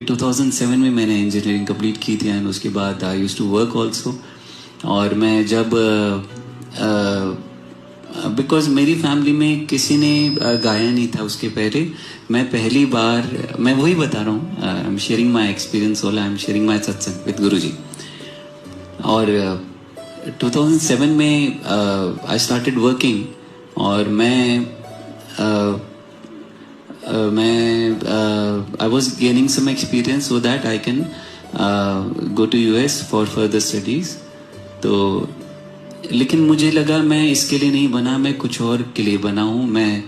2007 में मैंने engineering complete की थी एंड उसके बाद I used to work also. और मैं जब बिकॉज मेरी फैमिली में किसी ने गाया नहीं था उसके पहले, मैं पहली बार, मैं वही बता रहा हूँ, I am sharing my experience, I am sharing my सत्संग विद गुरुजी। और 2007 में आई स्टार्टेड वर्किंग और I was gaining some experience so that I can go to US for further studies। तो लेकिन मुझे लगा मैं इसके लिए नहीं बना, मैं कुछ और के लिए बना हूँ। मैं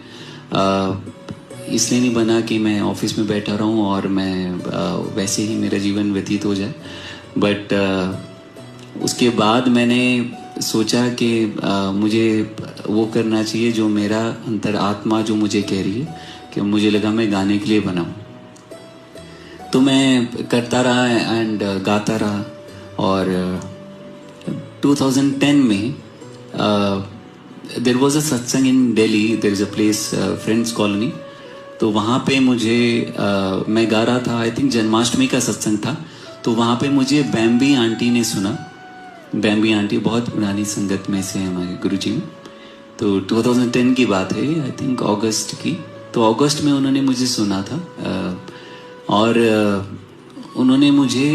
इसलिए नहीं बना कि मैं ऑफिस में बैठा रहूँ और मैं वैसे ही मेरा जीवन व्यतीत हो जाए। बट उसके बाद मैंने सोचा कि मुझे वो करना चाहिए जो मेरा अंतर आत्मा जो मुझे कह रही है, कि मुझे लगा मैं गाने के लिए बना हूँ। तो मैं करता रहा एंड गाता रहा। और 2010 में there was a satsang in Delhi, there is a place Friends Colony. तो वहाँ पे मुझे मैं गा रहा था, आई थिंक जन्माष्टमी का सत्संग था। तो वहाँ पे मुझे बैम्बी आंटी ने सुना। बैम्बी आंटी बहुत पुरानी संगत में से हमारे गुरुजी में। तो 2010 की बात है, आई थिंक अगस्त की। तो अगस्त में उन्होंने मुझे सुना था और उन्होंने मुझे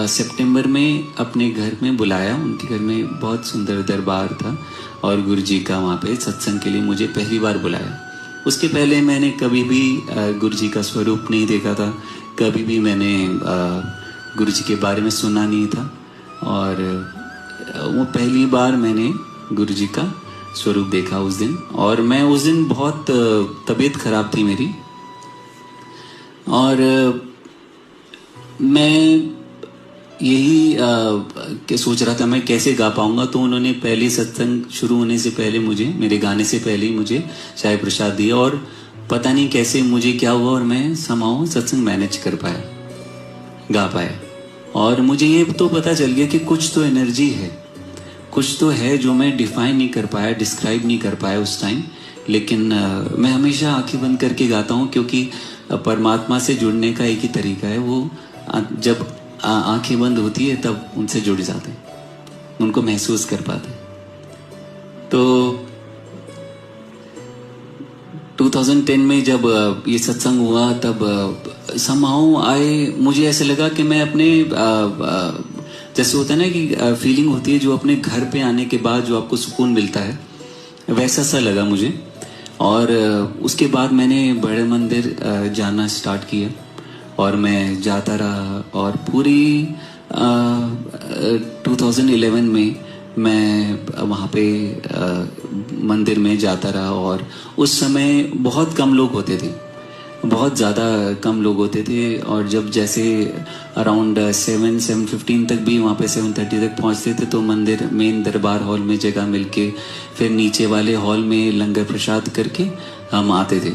सितंबर में अपने घर में बुलाया। उनके घर में बहुत सुंदर दरबार था और गुरुजी का वहाँ पे सत्संग के लिए मुझे पहली बार बुलाया। उसके पहले मैंने कभी भी गुरुजी का स्वरूप नहीं देखा था, कभी भी मैंने गुरुजी के बारे में सुना नहीं था। और वो पहली बार मैंने गुरुजी का स्वरूप देखा उस दिन। और मैं उस दिन बहुत तबीयत खराब थी मेरी, और मैं यही के सोच रहा था मैं कैसे गा पाऊंगा। तो उन्होंने पहले सत्संग शुरू होने से पहले मुझे, मेरे गाने से पहले ही मुझे चाय प्रसाद दिया। और पता नहीं कैसे मुझे क्या हुआ और मैं समाओ सत्संग मैनेज कर पाया, गा पाया। और मुझे ये तो पता चल गया कि कुछ तो एनर्जी है, कुछ तो है जो मैं डिफाइन नहीं कर पाया, डिस्क्राइब नहीं कर पाया उस टाइम। लेकिन मैं हमेशा आंखें बंद करके गाता हूँ, क्योंकि परमात्मा से जुड़ने का एक ही तरीका है, वो जब आंखें बंद होती है तब उनसे जुड़ जाते हैं, उनको महसूस कर पाते हैं। तो 2010 में जब ये सत्संग हुआ तब somehow मुझे ऐसे लगा कि मैं अपने जैसे होता है ना कि फीलिंग होती है जो अपने घर पे आने के बाद जो आपको सुकून मिलता है, वैसा सा लगा मुझे। और उसके बाद मैंने बड़े मंदिर जाना स्टार्ट किया और मैं जाता रहा। और पूरी 2011 में मैं वहाँ पे मंदिर में जाता रहा। और उस समय बहुत कम लोग होते थे, बहुत ज़्यादा कम लोग होते थे। और जब जैसे अराउंड 7-7:15 तक भी वहाँ पे 7:30 तक पहुँचते थे, तो मंदिर मेन दरबार हॉल में जगह मिलके फिर नीचे वाले हॉल में लंगर प्रसाद करके हम आते थे,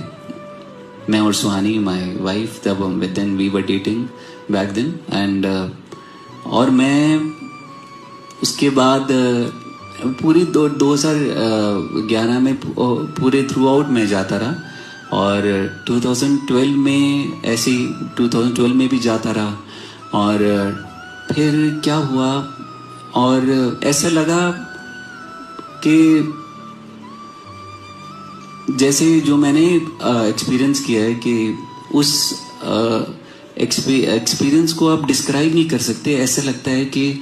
मैं और सुहानी माय वाइफ। तब then we were dating back then and और मैं उसके बाद पूरी 2011 में पूरे थ्रू आउट में जाता रहा। और 2012 में ऐसे ही 2012 में भी जाता रहा। और फिर क्या हुआ, और ऐसा लगा कि जैसे जो मैंने एक्सपीरियंस किया है कि उस एक्सपीरियंस को आप डिस्क्राइब नहीं कर सकते। ऐसा लगता है कि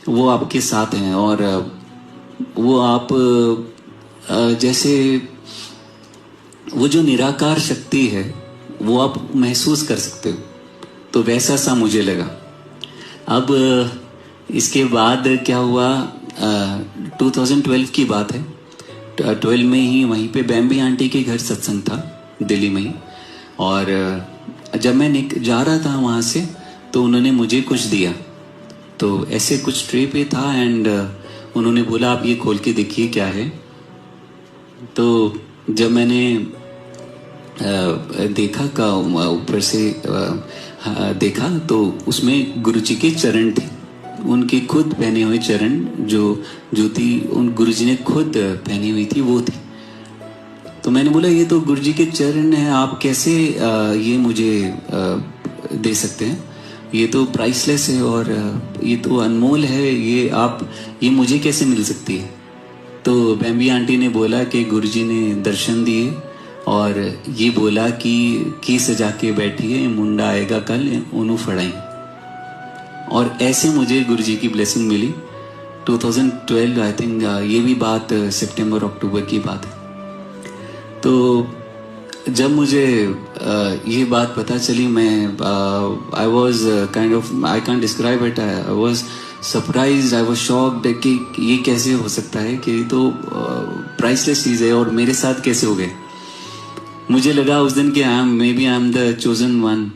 वो आपके साथ हैं और वो आप जैसे वो जो निराकार शक्ति है वो आप महसूस कर सकते हो। तो वैसा सा मुझे लगा। अब इसके बाद क्या हुआ, 2012 की बात है। 12 में ही वहीं पे बैम्बी आंटी के घर सत्संग था दिल्ली में ही। और जब मैं जा रहा था वहाँ से, तो उन्होंने मुझे कुछ दिया। तो ऐसे कुछ ट्रे पे था एंड उन्होंने बोला आप ये खोल के देखिए क्या है। तो जब मैंने देखा का ऊपर से देखा, तो उसमें गुरुजी के चरण थे, उनके खुद पहने हुए चरण, जो जूती उन गुरुजी ने खुद पहनी हुई थी वो थी। तो मैंने बोला ये तो गुरुजी के चरण है, आप कैसे ये मुझे दे सकते हैं। ये तो प्राइसलेस है और ये तो अनमोल है, ये मुझे कैसे मिल सकती है। तो बेम्बी आंटी ने बोला कि गुरुजी ने दर्शन दिए और ये बोला कि सजा के बैठिए, मुंडा आएगा कल उन्हों फड़ाई। और ऐसे मुझे गुरुजी की ब्लेसिंग मिली 2012 आई थिंक। ये भी बात सितंबर अक्टूबर की बात है। तो जब मुझे ये बात पता चली, मैं I was kind of, I can describe it, I was surprise, I was shocked कि ये कैसे हो सकता है कि ये तो प्राइसलेस चीज़ है और मेरे साथ कैसे हो गए। मुझे लगा उस दिन कि may be I am the chosen one